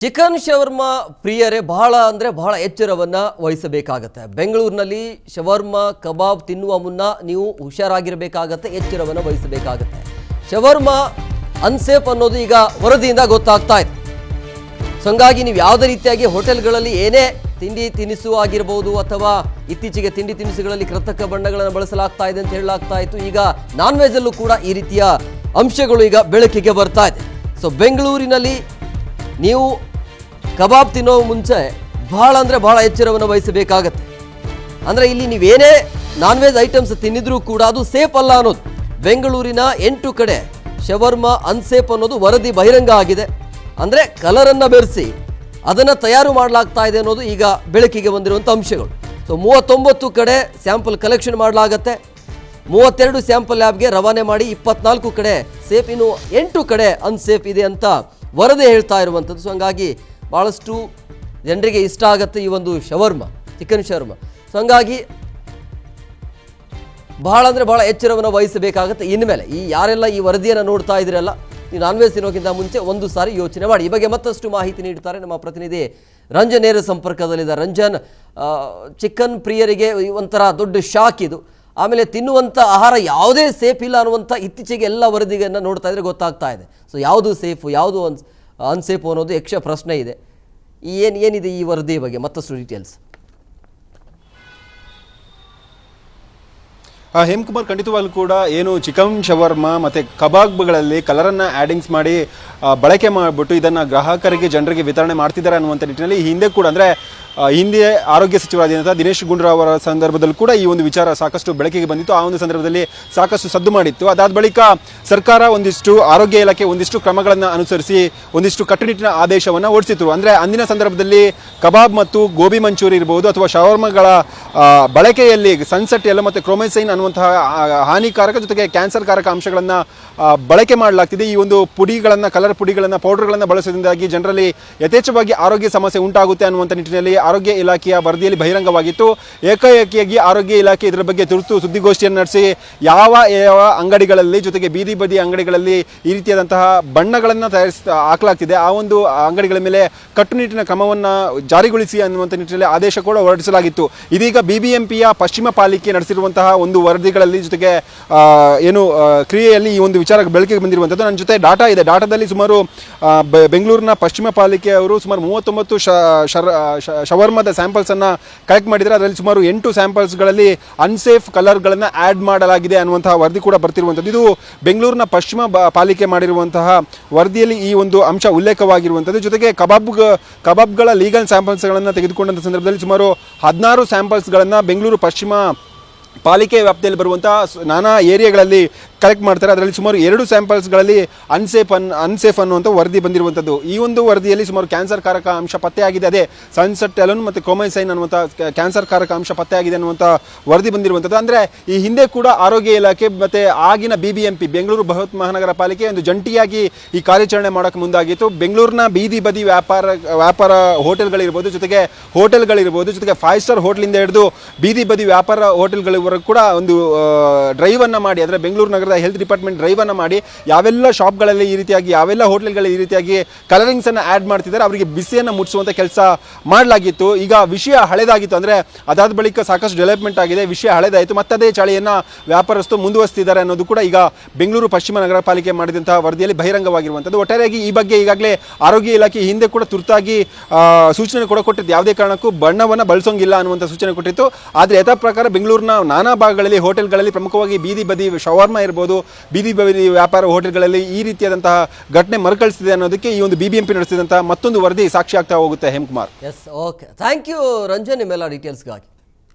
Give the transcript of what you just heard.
Chicken shawarma ಪ್ರಿಯರೇ ಬಹಳ ಎಚ್ಚರವನ್ನ ವಹಿಸಬೇಕಾಗುತ್ತೆ. ಬೆಂಗಳೂರಿನಲ್ಲಿ ಶವರ್ಮಾ ಕಬಾಬ್ ತಿನ್ನುವ ಮುನ್ನ ನೀವು ಹುಷಾರಾಗಿರಬೇಕಾಗುತ್ತೆ, ಎಚ್ಚರವನ್ನ ವಹಿಸಬೇಕಾಗುತ್ತೆ. ಶವರ್ಮಾ ಅನ್ಸೇಫ್ ಅನ್ನೋದು ಈಗ ವರದಿಯಿಂದ ಗೊತ್ತಾಗ್ತಾ ಇದೆ. ಸೊ ಹಂಗಾಗಿ ನೀವು ಯಾವುದೇ ರೀತಿಯಾಗಿ ಹೋಟೆಲ್ಗಳಲ್ಲಿ ಏನೇ ತಿಂಡಿ ತಿನಿಸು ಆಗಿರಬಹುದು ಅಥವಾ ಇತ್ತೀಚೆಗೆ ತಿಂಡಿ ತಿನಿಸುಗಳಲ್ಲಿ ಕೃತಕ ಬಣ್ಣಗಳನ್ನು ಬಳಸಲಾಗ್ತಾ ಇದೆ ಅಂತ ಹೇಳಲಾಗ್ತಾ ಇತ್ತು. ಈಗ ನಾನ್ ವೆಜ್ ಅಲ್ಲೂ ಕೂಡ ಈ ರೀತಿಯ ಅಂಶಗಳು ಈಗ ಬೆಳಕಿಗೆ ಬರ್ತಾ ಇದೆ. ಸೊ ಬೆಂಗಳೂರಿನಲ್ಲಿ ನೀವು ಕಬಾಬ್ ತಿನ್ನೋ ಮುಂಚೆ ಬಹಳ ಎಚ್ಚರವನ್ನು ವಹಿಸಬೇಕಾಗತ್ತೆ. ಅಂದರೆ ಇಲ್ಲಿ ನೀವೇನೇ ನಾನ್ ವೆಜ್ ಐಟಮ್ಸ್ ತಿನ್ನಿದ್ರೂ ಕೂಡ ಅದು ಸೇಫ್ ಅಲ್ಲ ಅನ್ನೋದು. ಬೆಂಗಳೂರಿನ 8 ಕಡೆ ಶವರ್ಮಾ ಅನ್ಸೇಫ್ ಅನ್ನೋದು ವರದಿ ಬಹಿರಂಗ ಆಗಿದೆ. ಅಂದರೆ ಕಲರನ್ನು ಬೆರೆಸಿ ಅದನ್ನು ತಯಾರು ಮಾಡಲಾಗ್ತಾ ಇದೆ ಅನ್ನೋದು ಈಗ ಬೆಳಕಿಗೆ ಬಂದಿರುವಂಥ ಅಂಶಗಳು. ಸೊ 39 ಕಡೆ ಸ್ಯಾಂಪಲ್ ಕಲೆಕ್ಷನ್ ಮಾಡಲಾಗತ್ತೆ, 32 ಸ್ಯಾಂಪಲ್ ಲ್ಯಾಬ್ಗೆ ರವಾನೆ ಮಾಡಿ 24 ಕಡೆ ಸೇಫ್, ಇನ್ನು 8 ಕಡೆ ಅನ್ಸೇಫ್ ಇದೆ ಅಂತ ವರದಿ ಹೇಳ್ತಾ ಇರುವಂಥದ್ದು. ಸೊ ಹಂಗಾಗಿ ಭಾಳಷ್ಟು ಜನರಿಗೆ ಇಷ್ಟ ಆಗುತ್ತೆ ಈ ಒಂದು ಶವರ್ಮಾ, ಚಿಕನ್ ಶವರ್ಮಾ. ಸೊ ಹಂಗಾಗಿ ಬಹಳ ಎಚ್ಚರವನ್ನು ವಹಿಸಬೇಕಾಗುತ್ತೆ. ಇನ್ಮೇಲೆ ಯಾರೆಲ್ಲ ಈ ವರದಿಯನ್ನು ನೋಡ್ತಾ ಇದ್ದೀರಲ್ಲ, ನೀವು ನಾನ್ ವೆಜ್ ತಿನ್ನೋಕ್ಕಿಂತ ಮುಂಚೆ ಒಂದು ಸಾರಿ ಯೋಚನೆ ಮಾಡಿ. ಈ ಬಗ್ಗೆ ಮತ್ತಷ್ಟು ಮಾಹಿತಿ ನೀಡ್ತಾರೆ ನಮ್ಮ ಪ್ರತಿನಿಧಿ ರಂಜನ್. ನೇರ ಸಂಪರ್ಕದಲ್ಲಿದ್ದಾರೆ. ರಂಜನ್, ಚಿಕನ್ ಪ್ರಿಯರಿಗೆ ಒಂಥರ ದೊಡ್ಡ ಶಾಕ್ ಇದು. ಆಮೇಲೆ ತಿನ್ನುವಂಥ ಆಹಾರ ಯಾವುದೇ ಸೇಫ್ ಇಲ್ಲ ಅನ್ನುವಂಥ ಇತ್ತೀಚೆಗೆ ಎಲ್ಲ ವರದಿಗಳನ್ನು ನೋಡ್ತಾ ಇದ್ರೆ ಗೊತ್ತಾಗ್ತಾ ಇದೆ. ಸೊ ಯಾವುದು ಸೇಫು ಯಾವುದು ಅನ್ಸೇಫು ಅನ್ನೋದು ಯಕ್ಷ ಪ್ರಶ್ನೆ ಇದೆ. ಏನಿದೆ ಈ ವರದಿ ಬಗ್ಗೆ ಮತ್ತಷ್ಟು ಡೀಟೇಲ್ಸ್? ಹೇಮಕುಮಾರ್, ಖಂಡಿತವಾಗ್ಲೂ ಕೂಡ ಏನು ಚಿಕನ್ ಶವರ್ಮಾ ಮತ್ತು ಕಬಾಬ್ಗಳಲ್ಲಿ ಕಲರನ್ನು ಆ್ಯಡಿಂಗ್ಸ್ ಮಾಡಿ ಬಳಕೆ ಮಾಡಿಬಿಟ್ಟು ಇದನ್ನು ಗ್ರಾಹಕರಿಗೆ ಜನರಿಗೆ ವಿತರಣೆ ಮಾಡ್ತಿದ್ದಾರೆ ಅನ್ನುವಂಥ ನಿಟ್ಟಿನಲ್ಲಿ ಹಿಂದೆ ಕೂಡ, ಅಂದರೆ ಹಿಂದೆ ಆರೋಗ್ಯ ಸಚಿವರಾದಂಥ ದಿನೇಶ್ ಗುಂಡೂರಾವ್ ಅವರ ಸಂದರ್ಭದಲ್ಲಿ ಕೂಡ ಈ ಒಂದು ವಿಚಾರ ಸಾಕಷ್ಟು ಬೆಳಕಿಗೆ ಬಂದಿತ್ತು. ಆ ಒಂದು ಸಂದರ್ಭದಲ್ಲಿ ಸಾಕಷ್ಟು ಸದ್ದು ಮಾಡಿತ್ತು. ಅದಾದ ಬಳಿಕ ಸರ್ಕಾರ ಒಂದಿಷ್ಟು ಆರೋಗ್ಯ ಇಲಾಖೆ ಒಂದಿಷ್ಟು ಕ್ರಮಗಳನ್ನು ಅನುಸರಿಸಿ ಒಂದಿಷ್ಟು ಕಟ್ಟುನಿಟ್ಟಿನ ಆದೇಶವನ್ನು ಹೊರಡಿಸಿತ್ತು. ಅಂದರೆ ಅಂದಿನ ಸಂದರ್ಭದಲ್ಲಿ ಕಬಾಬ್ ಮತ್ತು ಗೋಬಿ ಮಂಚೂರಿ ಇರ್ಬೋದು ಅಥವಾ ಶವರ್ಮಾಗಳ ಬಳಕೆಯಲ್ಲಿ ಸನ್ಸೆಟ್ ಎಲ್ಲ ಮತ್ತು ಕ್ರೋಮೆಸೈನ್ ಅನ್ನುವಂತಹ ಹಾನಿಕಾರಕ ಜೊತೆಗೆ ಕ್ಯಾನ್ಸರ್ಕಾರಕ ಅಂಶಗಳನ್ನು ಬಳಕೆ ಮಾಡಲಾಗ್ತಿದೆ. ಈ ಒಂದು ಪುಡಿಗಳನ್ನು, ಕಲರ್ ಪುಡಿಗಳನ್ನು, ಪೌಡರ್ಗಳನ್ನು ಬಳಸೋದ್ರಿಂದಾಗಿ ಜನರಲ್ಲಿ ಯಥೇಚ್ಛವಾಗಿ ಆರೋಗ್ಯ ಸಮಸ್ಯೆ ಉಂಟಾಗುತ್ತೆ ಅನ್ನುವಂಥ ನಿಟ್ಟಿನಲ್ಲಿ ಆರೋಗ್ಯ ಇಲಾಖೆಯ ವರದಿಯಲ್ಲಿ ಬಹಿರಂಗವಾಗಿತ್ತು. ಏಕಾಏಕಿಯಾಗಿ ಆರೋಗ್ಯ ಇಲಾಖೆ ಇದರ ಬಗ್ಗೆ ತುರ್ತು ಸುದ್ದಿಗೋಷ್ಠಿಯನ್ನು ನಡೆಸಿ ಯಾವ ಅಂಗಡಿಗಳಲ್ಲಿ ಜೊತೆಗೆ ಬೀದಿ ಬದಿ ಅಂಗಡಿಗಳಲ್ಲಿ ಈ ರೀತಿಯಾದಂತಹ ಬಣ್ಣಗಳನ್ನು ಹಾಕಲಾಗ್ತಿದೆ, ಆ ಒಂದು ಅಂಗಡಿಗಳ ಮೇಲೆ ಕಟ್ಟುನಿಟ್ಟಿನ ಕ್ರಮವನ್ನು ಜಾರಿಗೊಳಿಸಿ ಅನ್ನುವಂಥ ನಿಟ್ಟಿನಲ್ಲಿ ಆದೇಶ ಕೂಡ ಹೊರಡಿಸಲಾಗಿತ್ತು. ಇದೀಗ BBMPಯ ಪಶ್ಚಿಮ ಪಾಲಿಕೆ ನಡೆಸಿರುವಂತಹ ಒಂದು ವರದಿಗಳಲ್ಲಿ ಜೊತೆಗೆ ಏನು ಕ್ರಿಯೆಯಲ್ಲಿ ಈ ಒಂದು ವಿಚಾರ ಬೆಳಕಿಗೆ ಬಂದಿರುವಂಥದ್ದು. ನನ್ನ ಜೊತೆ ಡಾಟಾ ಇದೆ. ಡಾಟಾದಲ್ಲಿ ಸುಮಾರು ಬೆಂಗಳೂರಿನ ಪಶ್ಚಿಮ ಪಾಲಿಕೆಯವರು ಸುಮಾರು 39 ಶವರ್ಮಾದ ಸ್ಯಾಂಪಲ್ಸನ್ನು ಕಲೆಕ್ಟ್ ಮಾಡಿದ್ದಾರೆ. ಅದರಲ್ಲಿ ಸುಮಾರು 8 ಸ್ಯಾಂಪಲ್ಸ್ಗಳಲ್ಲಿ ಅನ್ಸೇಫ್ ಕಲರ್ಗಳನ್ನು ಆ್ಯಡ್ ಮಾಡಲಾಗಿದೆ ಅನ್ನುವಂತಹ ವರದಿ ಕೂಡ ಬರ್ತಿರುವಂಥದ್ದು. ಇದು ಬೆಂಗಳೂರಿನ ಪಶ್ಚಿಮ ಪಾಲಿಕೆ ಮಾಡಿರುವಂತಹ ವರದಿಯಲ್ಲಿ ಈ ಒಂದು ಅಂಶ ಉಲ್ಲೇಖವಾಗಿರುವಂಥದ್ದು. ಜೊತೆಗೆ ಕಬಾಬ್ಗಳ ಲೀಗಲ್ ಸ್ಯಾಂಪಲ್ಸ್ಗಳನ್ನು ತೆಗೆದುಕೊಂಡಂಥ ಸಂದರ್ಭದಲ್ಲಿ ಸುಮಾರು 16 ಸ್ಯಾಂಪಲ್ಸ್ಗಳನ್ನು ಬೆಂಗಳೂರು ಪಶ್ಚಿಮ ಪಾಲಿಕೆ ವ್ಯಾಪ್ತಿಯಲ್ಲಿ ಬರುವಂತಹ ನಾನಾ ಏರಿಯಾಗಳಲ್ಲಿ ಕಲೆಕ್ಟ್ ಮಾಡ್ತಾರೆ. ಅದರಲ್ಲಿ ಸುಮಾರು 2 ಸ್ಯಾಂಪಲ್ಸ್ಗಳಲ್ಲಿ ಅನ್ಸೇಫ್ ಅನ್ನುವಂಥ ವರದಿ ಬಂದಿರುವಂಥದ್ದು. ಈ ಒಂದು ವರದಿಯಲ್ಲಿ ಸುಮಾರು ಕ್ಯಾನ್ಸರ್ ಕಾರಕ ಅಂಶ ಪತ್ತೆಯಾಗಿದೆ. ಅದೇ ಸನ್ಸೆಟ್ ಎಲನ್ ಮತ್ತು ಕ್ರೋಮೆಸೈನ್ ಅನ್ನುವಂಥ ಕ್ಯಾನ್ಸರ್ ಕಾರಕ ಅಂಶ ಪತ್ತೆಯಾಗಿದೆ ಅನ್ನುವಂಥ ವರದಿ ಬಂದಿರುವಂಥದ್ದು. ಅಂದರೆ ಈ ಹಿಂದೆ ಕೂಡ ಆರೋಗ್ಯ ಇಲಾಖೆ ಮತ್ತು ಆಗಿನ BBMP ಬೆಂಗಳೂರು ಬೃಹತ್ ಮಹಾನಗರ ಪಾಲಿಕೆ ಒಂದು ಜಂಟಿಯಾಗಿ ಈ ಕಾರ್ಯಾಚರಣೆ ಮಾಡೋಕ್ಕೆ ಮುಂದಾಗಿತ್ತು. ಬೆಂಗಳೂರಿನ ಬೀದಿ ಬದಿ ವ್ಯಾಪಾರ ಹೋಟೆಲ್ಗಳಿರ್ಬೋದು, ಜೊತೆಗೆ 5 ಸ್ಟಾರ್ ಹೋಟೆಲಿಂದ ಹಿಡಿದು ಬೀದಿ ಬದಿ ವ್ಯಾಪಾರ ಹೋಟೆಲ್ಗಳವರೆಗೂ ಕೂಡ ಒಂದು ಡ್ರೈವನ್ನು ಮಾಡಿ, ಅಂದರೆ ಬೆಂಗಳೂರು ನಗರ ಹೆಲ್ತ್ ಡಿಪಾರ್ಟ್ಮೆಂಟ್ ಡ್ರೈವನ್ನು ಮಾಡಿ ಯಾವೆಲ್ಲ ಶಾಪ್ಗಳಲ್ಲಿ ಈ ರೀತಿಯಾಗಿ ಯಾವೆಲ್ಲ ಹೋಟೆಲ್ಗಳಲ್ಲಿ ಈ ರೀತಿಯಾಗಿ ಕಲರಿಂಗ್ಸನ್ನು ಆ್ಯಡ್ ಮಾಡ್ತಿದ್ದಾರೆ ಅವರಿಗೆ ಬಿಸಿಯನ್ನು ಮುಟ್ಟಿಸುವಂಥ ಕೆಲಸ ಮಾಡಲಾಗಿತ್ತು. ಈಗ ವಿಷಯ ಹಳೆದಾಗಿತ್ತು, ಅಂದರೆ ಅದಾದ ಬಳಿಕ ಸಾಕಷ್ಟು ಡೆವಲಪ್ಮೆಂಟ್ ಆಗಿದೆ, ವಿಷಯ ಹಳೆದಾಯಿತು, ಮತ್ತದೇ ಚಾಳಿಯನ್ನು ವ್ಯಾಪಾರಸ್ಥರು ಮುಂದುವರಿಸ್ತಿದ್ದಾರೆ ಅನ್ನೋದು ಕೂಡ ಈಗ ಬೆಂಗಳೂರು ಪಶ್ಚಿಮ ನಗರ ಪಾಲಿಕೆ ಮಾಡಿದಂತಹ ವರದಿಯಲ್ಲಿ ಬಹಿರಂಗವಾಗಿರುವಂಥದ್ದು. ಒಟ್ಟಾರೆಯಾಗಿ ಈ ಬಗ್ಗೆ ಈಗಾಗಲೇ ಆರೋಗ್ಯ ಇಲಾಖೆ ಹಿಂದೆ ಕೂಡ ತುರ್ತಾಗಿ ಸೂಚನೆ ಕೊಟ್ಟಿತ್ತು, ಯಾವುದೇ ಕಾರಣಕ್ಕೂ ಬಣ್ಣವನ್ನು ಬಳಸೋಂಗಿಲ್ಲ ಅನ್ನುವಂಥ ಸೂಚನೆ ಕೊಟ್ಟಿತ್ತು. ಆದರೆ ಯಥಾ ಪ್ರಕಾರ ಬೆಂಗಳೂರಿನ ನಾನಾ ಭಾಗಗಳಲ್ಲಿ ಹೋಟೆಲ್ಗಳಲ್ಲಿ ಪ್ರಮುಖವಾಗಿ ಬೀದಿ ಬದಿ ಶವರ್ಮಾ ಇರ್ಬೋದು, ಬೀದಿ ಬದಿ ವ್ಯಾಪಾರ ಹೋಟೆಲ್ಗಳಲ್ಲಿ ಈ ರೀತಿಯಾದಂತಹ ಘಟನೆ ಮರುಕಳಿಸಿದೆ ಅನ್ನೋದಕ್ಕೆ ಈ ಒಂದು BBMP ನಡೆಸಿದಂತಹ ಮತ್ತೊಂದು ವರದಿ ಸಾಕ್ಷಿ ಆಗ್ತಾ ಹೋಗುತ್ತೆ. Hemakumar, yes, okay, thank you Ranjan ನಿಮ್ಮೆಲ್ಲ ಡೀಟೇಲ್ಸ್ಗಾಗಿ.